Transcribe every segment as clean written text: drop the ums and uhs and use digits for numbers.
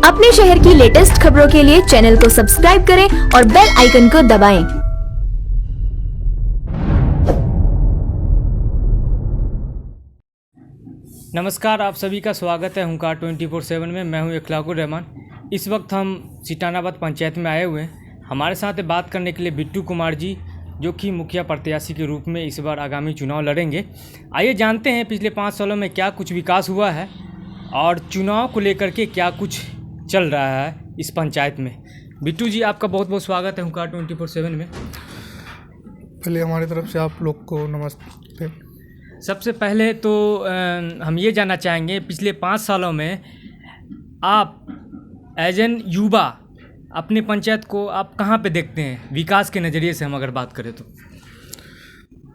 अपने शहर की लेटेस्ट खबरों के लिए चैनल को सब्सक्राइब करें और बेल आइकन को दबाएं। नमस्कार, आप सभी का स्वागत है हुंकार 24/7 में। मैं हूं इखलाकुर रहमान। इस वक्त हम सिटानाबाद पंचायत में आए हुए हैं। हमारे साथ बात करने के लिए बिट्टू कुमार जी, जो कि मुखिया प्रत्याशी के रूप में इस बार आगामी चुनाव लड़ेंगे। आइए जानते हैं पिछले 5 सालों में क्या कुछ विकास हुआ है और चुनाव को लेकर के क्या कुछ चल रहा है इस पंचायत में। बिट्टू जी, आपका बहुत बहुत स्वागत है हुंकार 24/7 में। पहले हमारी तरफ से आप लोग को नमस्ते। सबसे पहले तो हम ये जानना चाहेंगे, पिछले 5 सालों में आप एज एन युवा अपने पंचायत को आप कहाँ पे देखते हैं विकास के नज़रिए से हम अगर बात करें तो?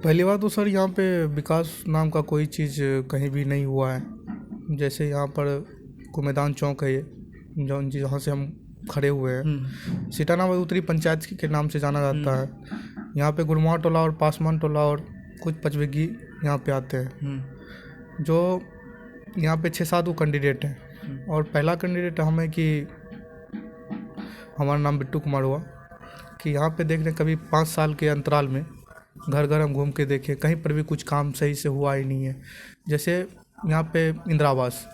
पहली बात तो सर, यहाँ पे विकास नाम का कोई चीज़ कहीं भी नहीं हुआ है। जैसे यहाँ पर कुमेदान चौक है, ये जहाँ से हम खड़े हुए हैं, सिटानाबाद उत्तरी पंचायत के नाम से जाना जाता है। यहाँ पे गुरमाह टोला और पासवान टोला और कुछ पचवेगी यहाँ पे आते हैं। जो यहाँ पे 6-7 कैंडिडेट हैं और पहला कैंडिडेट हमें कि हमारा नाम बिट्टू कुमार हुआ कि यहाँ पे देख रहे कभी 5 साल के अंतराल में घर घर हम घूम के देखे, कहीं पर भी कुछ काम सही से हुआ ही नहीं है। जैसे यहाँ पे इंदिरा आवास,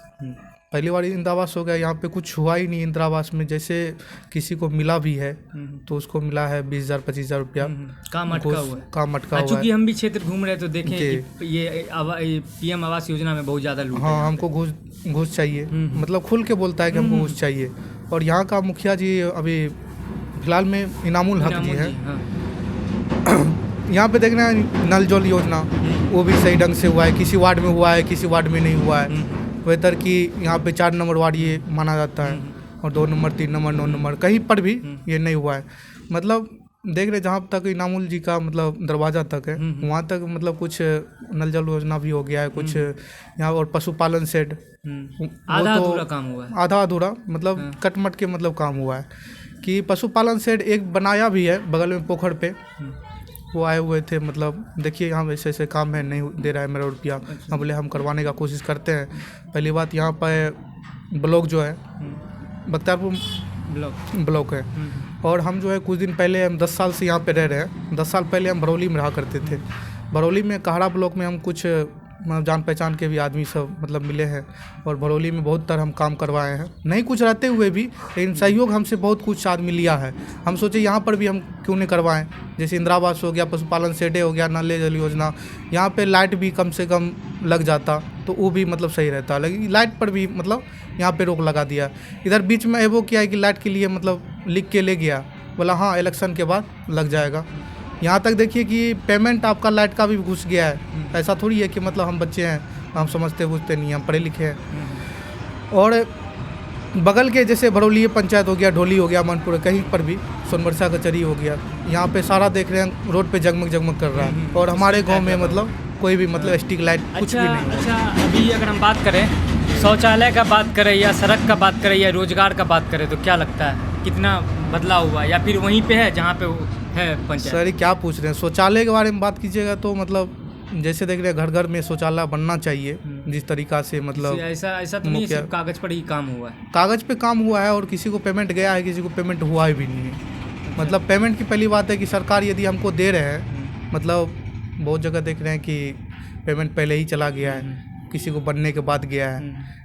पहली बार इंदिरा आवास हो गया, यहाँ पे कुछ हुआ ही नहीं इंदिरा आवास में। जैसे किसी को मिला भी है तो उसको मिला है 20,000-25,000 रुपया। काम अटका हुआ है। काम अटका हुआ है। चूँकि हम भी क्षेत्र घूम रहे तो देखें कि ये PM आवास योजना में बहुत ज़्यादा लूट है। हाँ, हमको घूस चाहिए, मतलब खुल के बोलता है कि हमको घूस चाहिए। और यहाँ का मुखिया जी अभी फिलहाल में इनामुल हक जी हैं। यहाँ पे देखना है नल जल योजना, वो भी सही ढंग से हुआ है। किसी वार्ड में हुआ है, किसी वार्ड में नहीं हुआ है। बेहतर कि यहाँ पे 4 नंबर वार्ड ये माना जाता है और 2 नंबर, 3 नंबर, 9 नंबर, कहीं पर भी ये नहीं हुआ है। मतलब देख रहे जहाँ तक इनामुल जी का मतलब दरवाज़ा तक है, वहाँ तक मतलब कुछ नल जल योजना भी हो गया है कुछ यहाँ। और पशुपालन शेड आधा अधूरा काम हुआ है। आधा अधूरा मतलब कटमट के मतलब काम हुआ है कि पशुपालन शेड एक बनाया भी है बगल में पोखर पे। वो आए हुए थे, मतलब देखिए यहाँ ऐसे ऐसे काम है, नहीं दे रहा है मेरा रुपया। हम बोले हम करवाने का कोशिश करते हैं। पहली बात, यहाँ पर ब्लॉक जो है बख्तियारपुर ब्लॉक है और हम जो है कुछ दिन पहले, हम 10 साल से यहाँ पे रह रहे हैं। 10 साल पहले हम भरौली में रहा करते थे। भरौली में कहड़ा ब्लॉक में हम कुछ जान पहचान के भी आदमी सब मतलब मिले हैं और भरौली में बहुत तरह हम काम करवाए हैं, नहीं कुछ रहते हुए भी, लेकिन सहयोग हमसे बहुत कुछ आदमी लिया है। हम सोचे यहाँ पर भी हम क्यों नहीं करवाएं। जैसे इंदिरा आवास हो गया, पशुपालन शेड हो गया, नल जल योजना, यहाँ पे लाइट भी कम से कम लग जाता तो वो भी मतलब सही रहता। लेकिन लाइट पर भी मतलब यहाँ पर रोक लगा दिया। इधर बीच में वो किया है कि लाइट के लिए मतलब लिख के ले गया, बोला हाँ इलेक्शन के बाद लग जाएगा। यहाँ तक देखिए कि पेमेंट आपका लाइट का भी घुस गया है। ऐसा थोड़ी है कि मतलब हम बच्चे हैं, हम समझते बुझते नहीं, हम पढ़े लिखे हैं। और बगल के जैसे भरौली पंचायत हो गया, ढोली हो गया, मनपुर, कहीं पर भी सोनबरसा कचहरी हो गया, यहाँ पे सारा देख रहे हैं रोड पे जगमग जगमग कर रहा है। और हमारे गांव में मतलब कोई भी मतलब स्ट्रीट लाइट कुछ भी नहीं। अच्छा, अभी अगर हम बात करें शौचालय का बात करें या सड़क का बात करें या रोजगार का बात करें तो क्या लगता है कितना बदलाव हुआ या फिर वहीं पे है जहाँ पे है पंचायत? सर क्या पूछ रहे हैं, शौचालय के बारे में बात कीजिएगा तो मतलब जैसे देख रहे हैं घर घर में शौचालय बनना चाहिए जिस तरीका से मतलब ऐसा तो नहीं सिर्फ कागज पर ही काम हुआ है। कागज पे काम हुआ है और किसी को पेमेंट गया है, किसी को पेमेंट हुआ भी नहीं है। मतलब पेमेंट की पहली बात है कि सरकार यदि हमको दे रहे हैं, मतलब बहुत जगह देख रहे हैं कि पेमेंट पहले ही चला गया है, किसी को बनने के बाद गया है।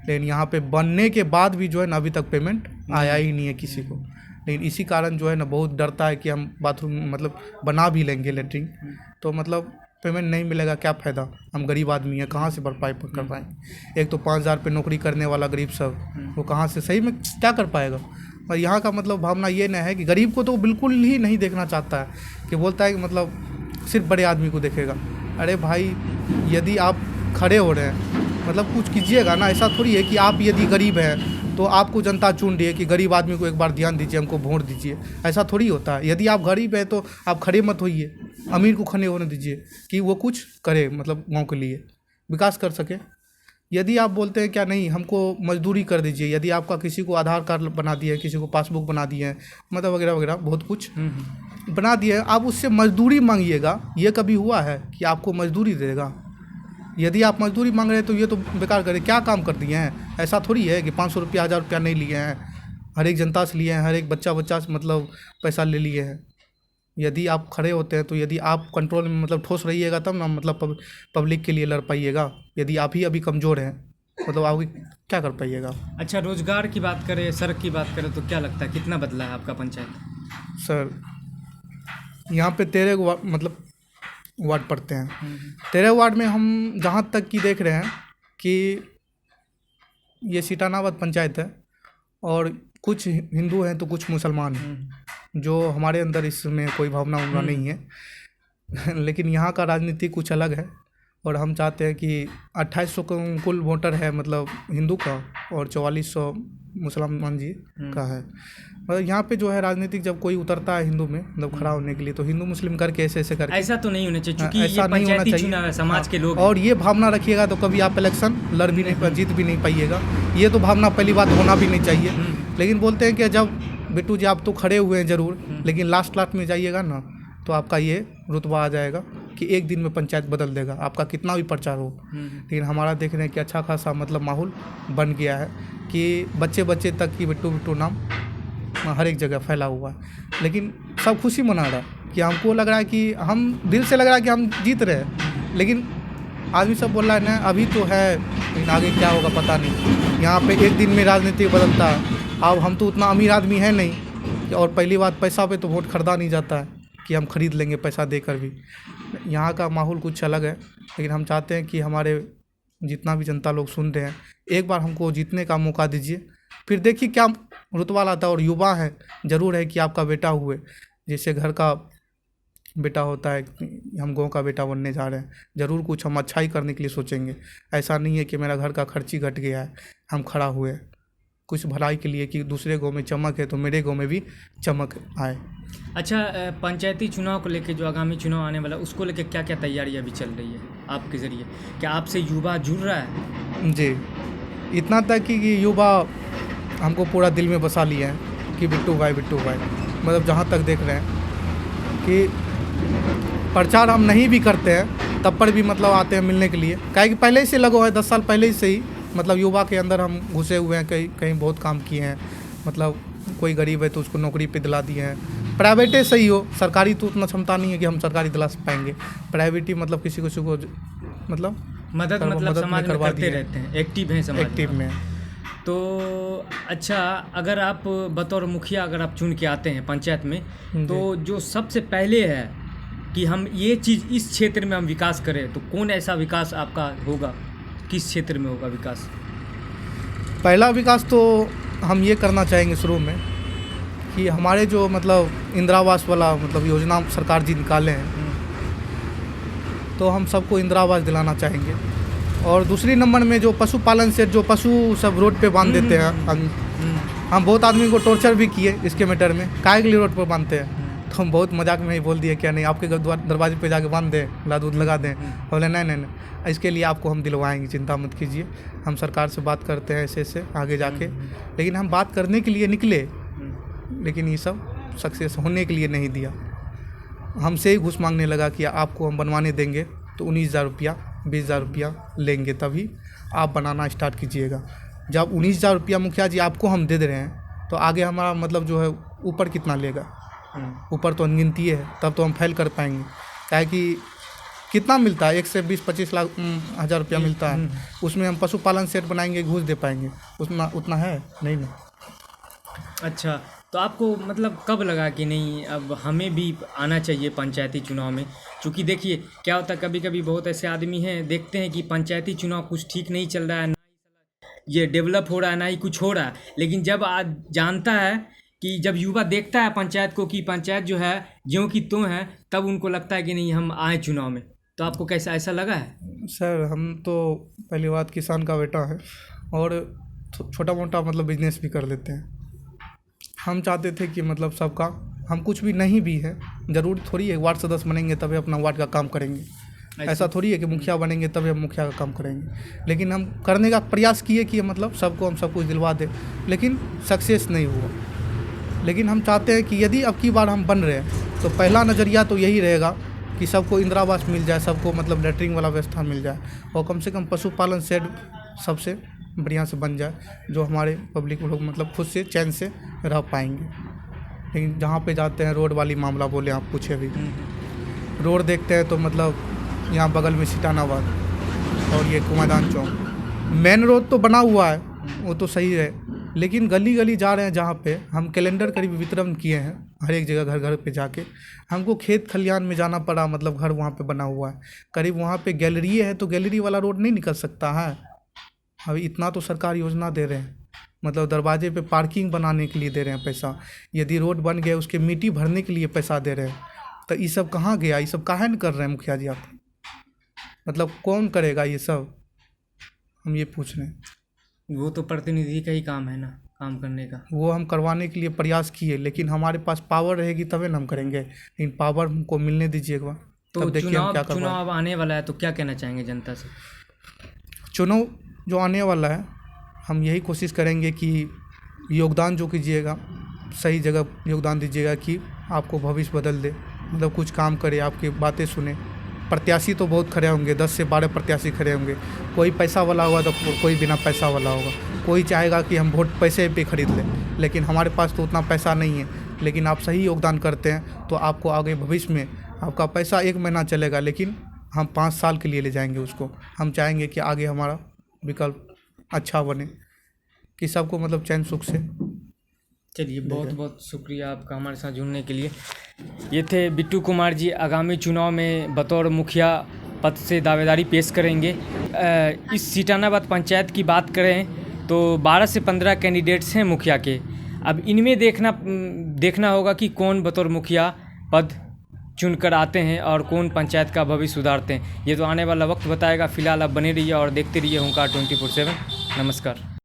लेकिन यहाँ पे बनने के बाद भी जो है ना अभी तक पेमेंट आया ही नहीं है किसी को। लेकिन इसी कारण जो है ना बहुत डरता है कि हम बाथरूम मतलब बना भी लेंगे लेटरिन तो मतलब पेमेंट नहीं मिलेगा, क्या फ़ायदा। हम गरीब आदमी हैं, कहाँ से भरपाई कर पाएंगे। एक तो 5,000 पे नौकरी करने वाला गरीब सब, वो कहाँ से सही में क्या कर पाएगा। और यहाँ का मतलब भावना ये न है कि गरीब को तो बिल्कुल ही नहीं देखना चाहता है, कि बोलता है कि मतलब सिर्फ बड़े आदमी को देखेगा। अरे भाई, यदि आप खड़े हो रहे हैं मतलब कुछ कीजिएगा ना। ऐसा थोड़ी है कि आप यदि गरीब हैं तो आपको जनता चुन रही है कि गरीब आदमी को एक बार ध्यान दीजिए, हमको वोट दीजिए। ऐसा थोड़ी होता है। यदि आप गरीब हैं तो आप खड़े मत होइए, अमीर को खड़े होने दीजिए कि वो कुछ करे, मतलब गांव के लिए विकास कर सके। यदि आप बोलते हैं क्या नहीं हमको मजदूरी कर दीजिए, यदि आपका किसी को आधार कार्ड बना दिया है, किसी को पासबुक बना दिए हैं, मतलब वगैरह वगैरह बहुत कुछ बना दिया है, आप उससे मजदूरी मांगिएगा। ये कभी हुआ है कि आपको मजदूरी देगा? यदि आप मजदूरी मांग रहे हैं तो ये तो बेकार करे, क्या काम कर दिए हैं। ऐसा थोड़ी है कि 500 रुपया 1000 रुपया नहीं लिए हैं। हर एक जनता से लिए हैं, हर एक बच्चा से मतलब पैसा ले लिए हैं। यदि आप खड़े होते हैं तो यदि आप कंट्रोल में मतलब ठोस रहिएगा तब ना मतलब पब्लिक के लिए लड़ पाइएगा। यदि आप ही अभी कमज़ोर हैं मतलब आप क्या कर पाइएगा। अच्छा, रोजगार की बात करें, सड़क की बात करें तो क्या लगता है कितना बदला है आपका पंचायत? सर यहाँ पे 13 मतलब वार्ड पड़ते हैं। 13 वार्ड में हम जहाँ तक कि देख रहे हैं कि ये सीटानाबाद पंचायत है और कुछ हिंदू हैं तो कुछ मुसलमान हैं, जो हमारे अंदर इसमें कोई भावना उमना नहीं है। लेकिन यहाँ का राजनीति कुछ अलग है और हम चाहते हैं कि 2800 कुल वोटर है मतलब हिंदू का और 4400 मुसलमान जी का है। मतलब यहाँ पे जो है राजनीतिक जब कोई उतरता है हिंदू में मतलब खड़ा होने के लिए तो हिंदू मुस्लिम करके ऐसे करके ऐसा तो नहीं होना चाहिए, क्योंकि ऐसा ये नहीं होना पंचायती चाहिए। चुनाव है, समाज के लोग और ये भावना रखिएगा तो कभी आप इलेक्शन लड़ भी नहीं जीत भी नहीं पाइएगा। ये तो भावना पहली बात होना भी नहीं चाहिए। लेकिन बोलते हैं कि जब बिट्टू जी आप तो खड़े हुए हैं ज़रूर, लेकिन लास्ट में जाइएगा ना तो आपका ये रुतबा आ जाएगा कि एक दिन में पंचायत बदल देगा, आपका कितना भी प्रचार हो। लेकिन हमारा देख रहे हैं कि अच्छा खासा मतलब माहौल बन गया है कि बच्चे तक की बिट्टू नाम हर एक जगह फैला हुआ है। लेकिन सब खुशी मना रहा है कि हमको लग रहा है कि हम दिल से लग रहा है कि हम जीत रहे हैं। लेकिन आदमी सब बोल रहा है ना अभी तो है, लेकिन आगे क्या होगा पता नहीं। यहाँ पे एक दिन में राजनीति बदलता है। अब हम तो उतना अमीर आदमी है नहीं, और पहली बात पैसा पे तो वोट खरीदा नहीं जाता है कि हम खरीद लेंगे पैसा देकर भी। यहाँ का माहौल कुछ अलग है। लेकिन हम चाहते हैं कि हमारे जितना भी जनता लोग सुन रहे हैं एक बार हमको जीतने का मौका दीजिए, फिर देखिए क्या रुतबा लाता है। और युवा है, ज़रूर है कि आपका बेटा हुए, जैसे घर का बेटा होता है, हम गाँव का बेटा बनने जा रहे हैं, ज़रूर कुछ हम अच्छाई करने के लिए सोचेंगे। ऐसा नहीं है कि मेरा घर का खर्ची घट गया है, हम खड़ा हुए कुछ भलाई के लिए कि दूसरे गांव में चमक है तो मेरे गांव में भी चमक आए। अच्छा, पंचायती चुनाव को लेके जो आगामी चुनाव आने वाला उसको लेके क्या क्या तैयारी अभी चल रही है आपके ज़रिए? क्या आपसे युवा जुड़ रहा है? जी, इतना तक कि युवा हमको पूरा दिल में बसा लिया है कि बिट्टू भाई मतलब जहाँ तक देख रहे हैं कि प्रचार हम नहीं भी करते हैं तब पर भी मतलब आते हैं मिलने के लिए। काहे कि पहले से लगो है 10 साल पहले से ही मतलब युवा के अंदर हम घुसे हुए हैं। कहीं बहुत काम किए हैं, मतलब कोई गरीब है तो उसको नौकरी पे दिला दिए हैं। प्राइवेटे सही हो, सरकारी तो उतना क्षमता नहीं है कि हम सरकारी दिला पाएंगे। प्राइवेट ही मतलब किसी को मतलब मदद समाज में करते रहते हैं, एक्टिव हैं समाज एक्टिव में। तो अच्छा, अगर आप बतौर मुखिया अगर आप चुन के आते हैं पंचायत में, तो जो सबसे पहले है कि हम ये चीज़ इस क्षेत्र में हम विकास करें, तो कौन ऐसा विकास आपका होगा? किस क्षेत्र में होगा विकास? पहला विकास तो हम ये करना चाहेंगे शुरू में कि हमारे जो मतलब इंदिरा आवास वाला मतलब योजना सरकार जी निकाले हैं, तो हम सबको इंदिरा आवास दिलाना चाहेंगे। और दूसरी नंबर में जो पशुपालन से जो पशु सब रोड पे बांध देते हैं, हम बहुत आदमी को टॉर्चर भी किए इसके मैटर में, काहे के लिए रोड पर बांधते हैं। तो हम बहुत मजाक में ही बोल दिए क्या नहीं आपके दरवाजे पे जाके बांध दें, ला दूध लगा दें। बोले नहीं, इसके लिए आपको हम दिलवाएंगे, चिंता मत कीजिए। हम सरकार से बात करते हैं ऐसे आगे जाके। लेकिन हम बात करने के लिए निकले, लेकिन ये सब सक्सेस होने के लिए नहीं दिया। हमसे ही घूस मांगने लगा कि आपको हम बनवाने देंगे तो 19,000 रुपया 20,000 रुपया लेंगे, तभी आप बनाना स्टार्ट कीजिएगा। जब 19,000 रुपया मुखिया जी आपको हम दे रहे हैं तो आगे हमारा मतलब जो है ऊपर कितना लेगा? ऊपर तो अनगिनती है, तब तो हम फेल कर पाएंगे। क्या है कि कितना मिलता है 1 से 20-25 लाख हज़ार रुपया मिलता है, उसमें हम पशुपालन सेट बनाएंगे, घूस दे पाएंगे? उतना है नहीं ना। अच्छा, तो आपको मतलब कब लगा कि नहीं अब हमें भी आना चाहिए पंचायती चुनाव में? क्योंकि देखिए क्या होता है, कभी कभी बहुत ऐसे आदमी हैं देखते हैं कि पंचायती चुनाव कुछ ठीक नहीं चल रहा है, ना ये डेवलप हो रहा है ना ही कुछ हो रहा है। लेकिन जब आज जानता है कि जब युवा देखता है पंचायत को कि पंचायत जो है ज्यों की त्यों है, तब उनको लगता है कि नहीं हम आए चुनाव में। तो आपको कैसा ऐसा लगा है? सर हम तो पहली बात किसान का बेटा है और छोटा मोटा मतलब बिजनेस भी कर लेते हैं। हम चाहते थे कि मतलब सबका, हम कुछ भी नहीं भी है, ज़रूर थोड़ी है वार्ड सदस्य बनेंगे तभी अपना वार्ड का काम करेंगे। ऐसा थोड़ी है कि मुखिया बनेंगे तभी हम मुखिया का काम करेंगे। लेकिन हम करने का प्रयास किए कि मतलब सबको हम सब कुछ दिलवा दें, लेकिन सक्सेस नहीं हुआ। लेकिन हम चाहते हैं कि यदि अब की बार हम बन रहे हैं तो पहला नज़रिया तो यही रहेगा कि सबको इंदिरा आवास मिल जाए, सबको मतलब लेटरिंग वाला व्यवस्था मिल जाए, और कम से कम पशुपालन शेड सबसे बढ़िया से बन जाए, जो हमारे पब्लिक लोग मतलब खुद से चैन से रह पाएंगे। लेकिन जहाँ पे जाते हैं रोड वाली मामला बोले आप पूछे भी, रोड देखते हैं तो मतलब यहाँ बगल में सिटानाबाद और ये कुमादान चौक, मेन रोड तो बना हुआ है वो तो सही है, लेकिन गली गली जा रहे हैं जहाँ पे हम कैलेंडर करीब वितरण किए हैं हर एक जगह घर घर पे जाके, हमको खेत खलियान में जाना पड़ा, मतलब घर वहाँ पे बना हुआ है, करीब वहाँ पे गैलरी है तो गैलरी वाला रोड नहीं निकल सकता है। अभी इतना तो सरकार योजना दे रहे हैं, मतलब दरवाजे पे पार्किंग बनाने के लिए दे रहे हैं पैसा, यदि रोड बन गया उसके मिट्टी भरने के लिए पैसा दे रहे हैं, तो ये सब कहाँ गया, ये सब काहे न कर रहे हैं मुखिया जी आप, मतलब कौन करेगा ये सब, हम ये पूछ रहे हैं। वो तो प्रतिनिधि का ही काम है ना, काम करने का। वो हम करवाने के लिए प्रयास किए, लेकिन हमारे पास पावर रहेगी तभी ना हम करेंगे, लेकिन पावर हमको मिलने दीजिए एक बार, तो तब देखिए हम क्या करवाएं। चुनाव आने वाला है तो क्या कहना चाहेंगे जनता से? चुनाव जो आने वाला है हम यही कोशिश करेंगे कि योगदान जो कीजिएगा सही जगह योगदान दीजिएगा कि आपको भविष्य बदल दे, मतलब कुछ काम करे, आपकी बातें सुने। प्रत्याशी तो बहुत खड़े होंगे, 10 से 12 प्रत्याशी खड़े होंगे, कोई पैसा वाला होगा तो कोई बिना पैसा वाला होगा, कोई चाहेगा कि हम वोट पैसे पे खरीद लें, लेकिन हमारे पास तो उतना पैसा नहीं है। लेकिन आप सही योगदान करते हैं तो आपको आगे भविष्य में आपका पैसा 1 महीना चलेगा, लेकिन हम 5 साल के लिए ले जाएंगे उसको। हम चाहेंगे कि आगे हमारा विकल्प अच्छा बने, कि सबको मतलब चैन सुख से। चलिए, बहुत बहुत शुक्रिया आपका हमारे साथ जुड़ने के लिए। ये थे बिट्टू कुमार जी, आगामी चुनाव में बतौर मुखिया पद से दावेदारी पेश करेंगे। इस सिटानाबाद पंचायत की बात करें तो 12 से 15 कैंडिडेट्स हैं मुखिया के। अब इनमें देखना होगा कि कौन बतौर मुखिया पद चुनकर आते हैं और कौन पंचायत का भविष्य सुधारते हैं, ये तो आने वाला वक्त बताएगा। फिलहाल आप बने रहिए और देखते रहिए हुंकार 24/7। नमस्कार।